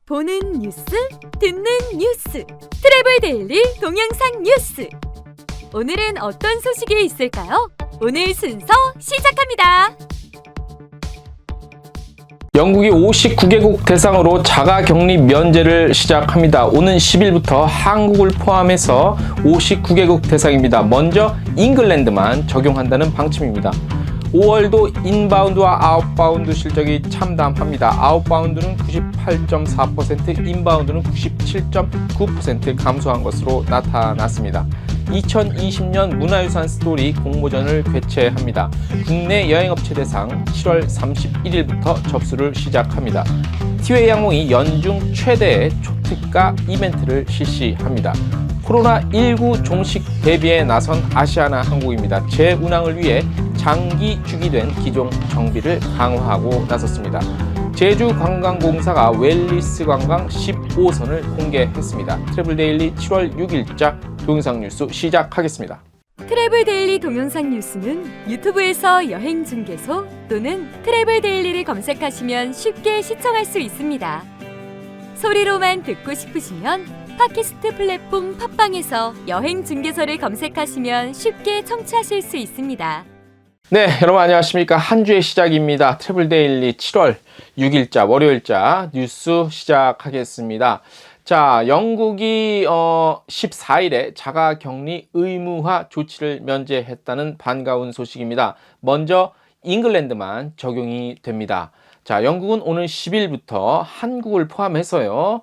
보는 뉴스, 듣는 뉴스, 트래블 데일리 동영상 뉴스. 오늘은 어떤 소식이 있을까요? 오늘 순서 시작합니다. 영국이 59개국 대상으로 자가격리 면제를 시작합니다. 오는 10일부터 한국을 포함해서 59개국 대상입니다. 먼저 잉글랜드만 적용한다는 방침입니다. 5월도 인바운드와 아웃바운드 실적이 참담합니다. 아웃바운드는 98.4%, 인바운드는 97.9% 감소한 것으로 나타났습니다. 2020년 문화유산 스토리 공모전을 개최합니다. 국내 여행업체 대상 7월 31일부터 접수를 시작합니다. 티웨이 항공이 연중 최대의 초특가 이벤트를 실시합니다. 코로나19 종식 대비에 나선 아시아나 항공입니다. 재운항을 위해 장기 주기된 기종 정비를 강화하고 나섰습니다. 제주관광공사가 웰리스 관광 15선을 공개했습니다. 트래블 데일리 7월 6일자 동영상 뉴스 시작하겠습니다. 트래블 데일리 동영상 뉴스는 유튜브에서 여행 중개소 또는 트래블 데일리를 검색하시면 쉽게 시청할 수 있습니다. 소리로만 듣고 싶으시면 팟캐스트 플랫폼 팟빵에서 여행 중개소를 검색하시면 쉽게 청취하실 수 있습니다. 네, 여러분 안녕하십니까. 한 주의 시작입니다. 트래블 데일리 7월 6일자 월요일자 뉴스 시작하겠습니다. 자, 영국이 14일에 자가격리 의무화 조치를 면제했다는 반가운 소식입니다. 먼저 잉글랜드만 적용이 됩니다. 자, 영국은 오늘 10일부터 한국을 포함해서요.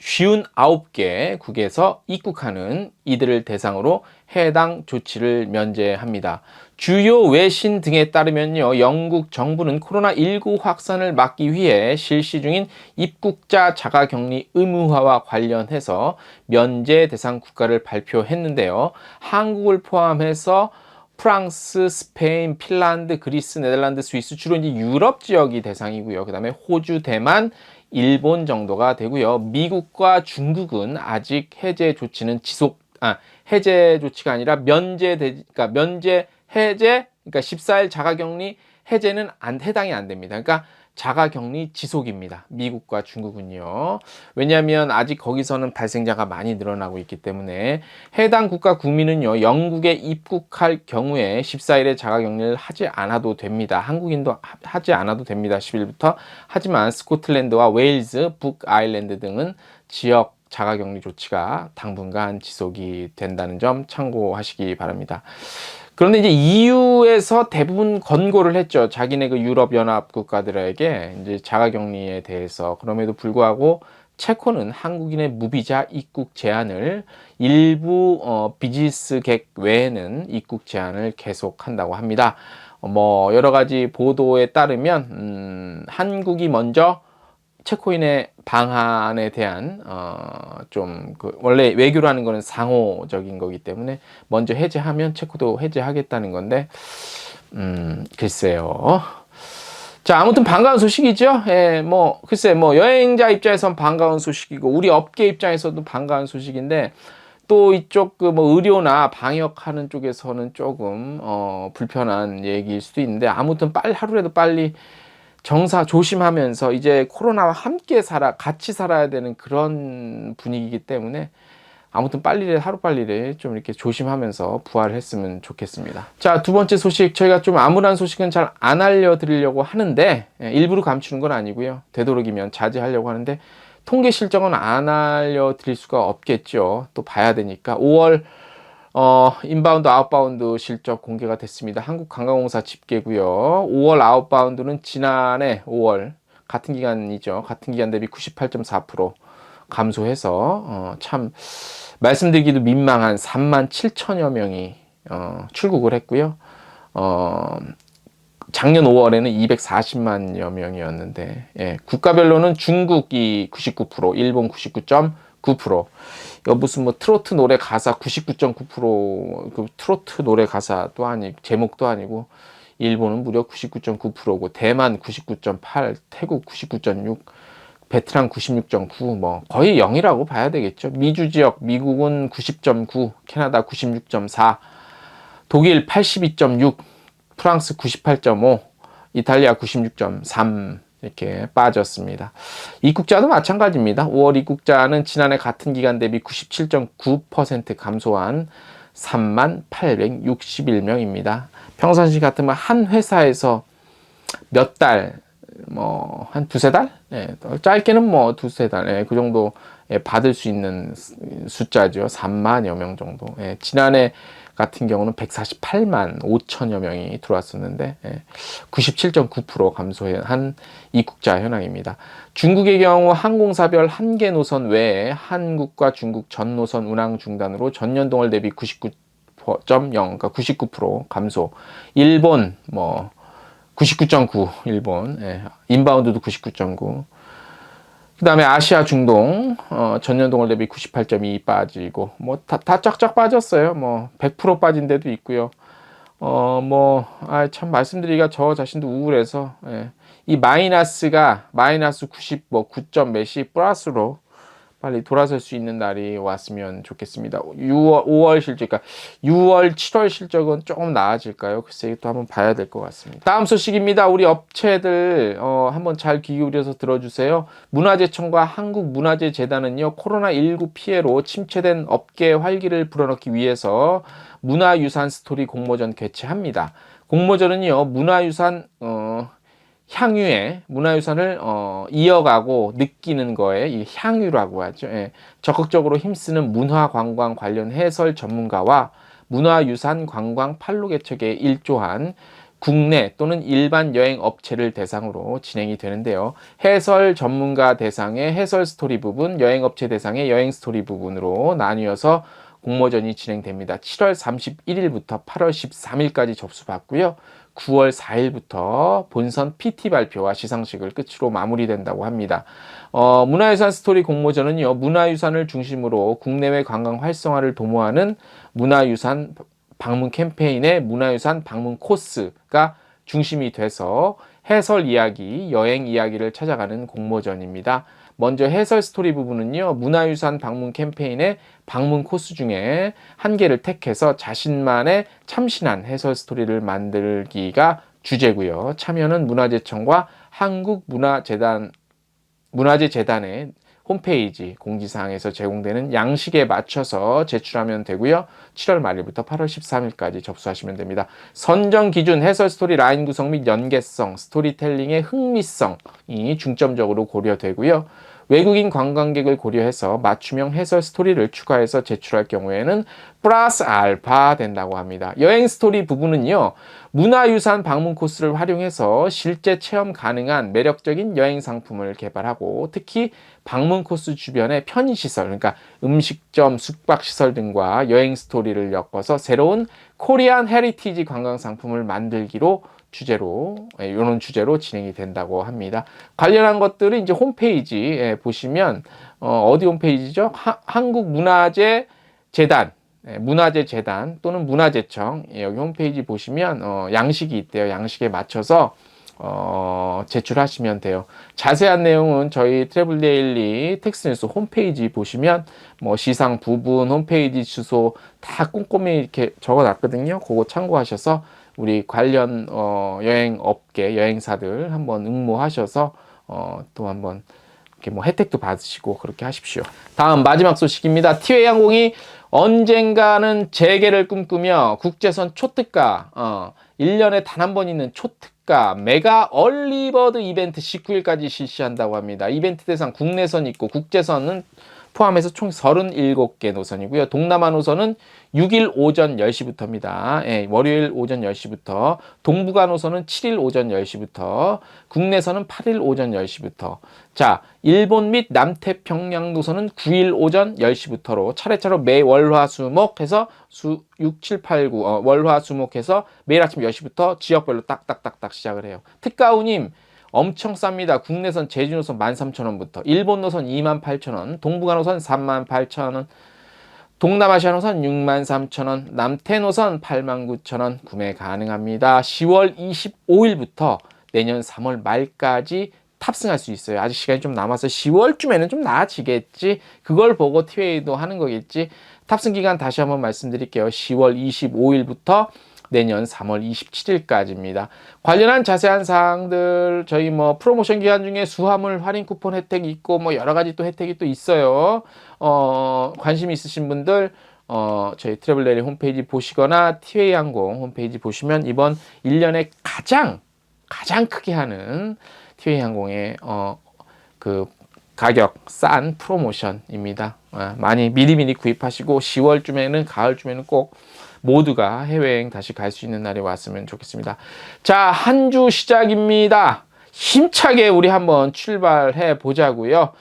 59개 국에서 입국하는 이들을 대상으로 해당 조치를 면제합니다. 주요 외신 등에 따르면요, 영국 정부는 코로나19 확산을 막기 위해 실시 중인 입국자 자가격리 의무화와 관련해서 면제 대상 국가를 발표했는데요. 한국을 포함해서 프랑스, 스페인, 핀란드, 그리스, 네덜란드, 스위스 주로 이제 유럽 지역이 대상이고요. 그 다음에 호주, 대만, 일본 정도가 되고요. 미국과 중국은 아직 해제 조치는 해제 조치가 아니라 그러니까 해제, 그러니까 14일 자가격리 해제는 해당이 안 됩니다. 그러니까 자가격리 지속입니다. 미국과 중국은요. 왜냐하면 아직 거기서는 발생자가 많이 늘어나고 있기 때문에 해당 국가 국민은요, 영국에 입국할 경우에 14일에 자가격리를 하지 않아도 됩니다. 한국인도 하지 않아도 됩니다. 10일부터. 하지만 스코틀랜드와 웨일즈, 북아일랜드 등은 지역 자가격리 조치가 당분간 지속이 된다는 점 참고하시기 바랍니다. 그런데 이제 EU에서 대부분 권고를 했죠. 자기네 그 유럽연합 국가들에게 이제 자가격리에 대해서. 그럼에도 불구하고 체코는 한국인의 무비자 입국 제한을 일부 비즈니스객 외에는 입국 제한을 계속한다고 합니다. 뭐 여러 가지 보도에 따르면 한국이 먼저 체코인의 방한에 대한 원래 외교라는 거는 상호적인 거기 때문에 먼저 해제하면 체코도 해제하겠다는 건데 글쎄요. 자, 아무튼 반가운 소식이죠. 예, 글쎄 여행자 입장에선 반가운 소식이고 우리 업계 입장에서도 반가운 소식인데 또 이쪽 의료나 방역하는 쪽에서는 조금 불편한 얘기일 수도 있는데 아무튼 하루라도 빨리 정사 조심하면서 이제 코로나와 함께 같이 살아야 되는 그런 분위기이기 때문에 아무튼 하루빨리 좀 이렇게 조심하면서 부활을 했으면 좋겠습니다. 자, 두 번째 소식, 저희가 좀 암울한 소식은 잘 안 알려드리려고 하는데 일부러 감추는 건 아니고요. 되도록이면 자제하려고 하는데 통계 실적은 안 알려드릴 수가 없겠죠. 또 봐야 되니까 5월 인바운드, 아웃바운드 실적 공개가 됐습니다. 한국관광공사 집계고요. 5월 아웃바운드는 지난해 5월 같은 기간이죠. 같은 기간 대비 98.4% 감소해서 참 말씀드리기도 민망한 37,000여 명이 출국을 했고요. 작년 5월에는 240만여 명이었는데 국가별로는 중국이 99%, 일본 99.9%. 이거 무슨 트로트 노래 가사 99.9% 그 트로트 노래 가사도 아니고 제목도 아니고 일본은 무려 99.9%고 대만 99.8, 태국 99.6, 베트남 96.9 거의 0이라고 봐야 되겠죠. 미주 지역 미국은 90.9, 캐나다 96.4, 독일 82.6, 프랑스 98.5, 이탈리아 96.3 이렇게 빠졌습니다. 입국자도 마찬가지입니다. 5월 입국자는 지난해 같은 기간 대비 97.9% 감소한 3861명입니다. 평상시 같으면 한 회사에서 몇 달, 한 두세 달? 짧게는 두세 달, 그 정도 받을 수 있는 숫자죠. 3만여 명 정도. 지난해 같은 경우는 148만 5천여 명이 들어왔었는데 97.9% 감소한 입국자 현황입니다. 중국의 경우 항공사별 한개 노선 외에 한국과 중국 전 노선 운항 중단으로 전년 동월 대비 99.0, 그러니까 99% 감소. 일본 99.9, 일본 인바운드도 99.9. 그 다음에 아시아 중동 전년 동월 대비 98.2 빠지고 다 쫙쫙 빠졌어요. 100% 빠진 데도 있고요. 참 말씀드리기가 저 자신도 우울해서 이 마이너스가 마이너스 9점 몇이 플러스로 빨리 돌아설 수 있는 날이 왔으면 좋겠습니다. 5월 실적, 그러니까 6월, 7월 실적은 조금 나아질까요? 글쎄, 또 한번 봐야 될 것 같습니다. 다음 소식입니다. 우리 업체들 한번 잘 귀 기울여서 들어주세요. 문화재청과 한국문화재재단은요, 코로나19 피해로 침체된 업계의 활기를 불어넣기 위해서 문화유산 스토리 공모전 개최합니다. 공모전은요, 문화유산 향유에 문화유산을 이어가고 느끼는 거에 이 향유라고 하죠. 적극적으로 힘쓰는 문화관광 관련 해설 전문가와 문화유산 관광 판로 개척에 일조한 국내 또는 일반 여행 업체를 대상으로 진행이 되는데요. 해설 전문가 대상의 해설 스토리 부분, 여행 업체 대상의 여행 스토리 부분으로 나뉘어서 공모전이 진행됩니다. 7월 31일부터 8월 13일까지 접수받고요. 9월 4일부터 본선 PT 발표와 시상식을 끝으로 마무리된다고 합니다. 문화유산 스토리 공모전은요, 문화유산을 중심으로 국내외 관광 활성화를 도모하는 문화유산 방문 캠페인의 문화유산 방문 코스가 중심이 돼서 해설 이야기, 여행 이야기를 찾아가는 공모전입니다. 먼저 해설 스토리 부분은요, 문화유산 방문 캠페인의 방문 코스 중에 한 개를 택해서 자신만의 참신한 해설 스토리를 만들기가 주제고요. 참여는 문화재청과 문화재재단의 홈페이지 공지사항에서 제공되는 양식에 맞춰서 제출하면 되고요. 7월 말일부터 8월 13일까지 접수하시면 됩니다. 선정 기준 해설 스토리 라인 구성 및 연계성, 스토리텔링의 흥미성이 중점적으로 고려되고요. 외국인 관광객을 고려해서 맞춤형 해설 스토리를 추가해서 제출할 경우에는 플러스 알파 된다고 합니다. 여행 스토리 부분은요, 문화유산 방문 코스를 활용해서 실제 체험 가능한 매력적인 여행 상품을 개발하고 특히 방문 코스 주변의 편의시설, 그러니까 음식점, 숙박시설 등과 여행 스토리를 엮어서 새로운 코리안 헤리티지 관광 상품을 만들기로 이런 주제로 진행이 된다고 합니다. 관련한 것들은 이제 홈페이지 보시면 어디 홈페이지죠? 한국문화재재단, 문화재재단 또는 문화재청 여기 홈페이지 보시면 양식이 있대요. 양식에 맞춰서 제출하시면 돼요. 자세한 내용은 저희 트래블데일리 텍스트뉴스 홈페이지 보시면 시상 부분, 홈페이지 주소 다 꼼꼼히 이렇게 적어놨거든요. 그거 참고하셔서 우리 관련 여행 업계 여행사들 한번 응모하셔서 또 한번 이렇게 혜택도 받으시고 그렇게 하십시오. 다음 마지막 소식입니다. 티웨이 항공이 언젠가는 재개를 꿈꾸며 국제선 초특가 1년에 단 한 번 있는 초특가 메가 얼리버드 이벤트 19일까지 실시한다고 합니다. 이벤트 대상 국내선 있고 국제선은 포함해서 총 37개 노선이고요. 동남아 노선은 6일 오전 10시부터입니다. 월요일 오전 10시부터. 동북아 노선은 7일 오전 10시부터. 국내선은 8일 오전 10시부터. 자, 일본 및 남태평양 노선은 9일 오전 10시부터로 차례차례 매 월화수목 해서 6, 7, 8, 9 월화수목 해서 매일 아침 10시부터 지역별로 딱딱딱딱 시작을 해요. 특가우님 엄청 쌉니다. 국내선 제주노선 13,000원부터, 일본 노선 28,000원, 동북아 노선 38,000원, 동남아시아 노선 63,000원, 남태 노선 89,000원 구매 가능합니다. 10월 25일부터 내년 3월 말까지 탑승할 수 있어요. 아직 시간이 좀 남아서 10월쯤에는 좀 나아지겠지. 그걸 보고 티웨이도 하는 거겠지. 탑승 기간 다시 한번 말씀드릴게요. 10월 25일부터 내년 3월 27일까지입니다. 관련한 자세한 사항들 저희 뭐 프로모션 기간 중에 수화물 할인 쿠폰 혜택이 있고 뭐 여러 가지 또 혜택이 또 있어요. 관심 있으신 분들 저희 트래블 데일리 홈페이지 보시거나 티웨이 항공 홈페이지 보시면 이번 1년에 가장 크게 하는 티웨이 항공의 그 가격 싼 프로모션입니다. 많이 미리미리 구입하시고 10월쯤에는 가을쯤에는 꼭 모두가 해외여행 다시 갈 수 있는 날이 왔으면 좋겠습니다. 자, 한 주 시작입니다. 힘차게 우리 한번 출발해 보자고요.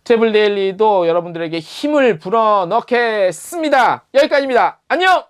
트래블 데일리도 여러분들에게 힘을 불어넣겠습니다. 여기까지입니다. 안녕!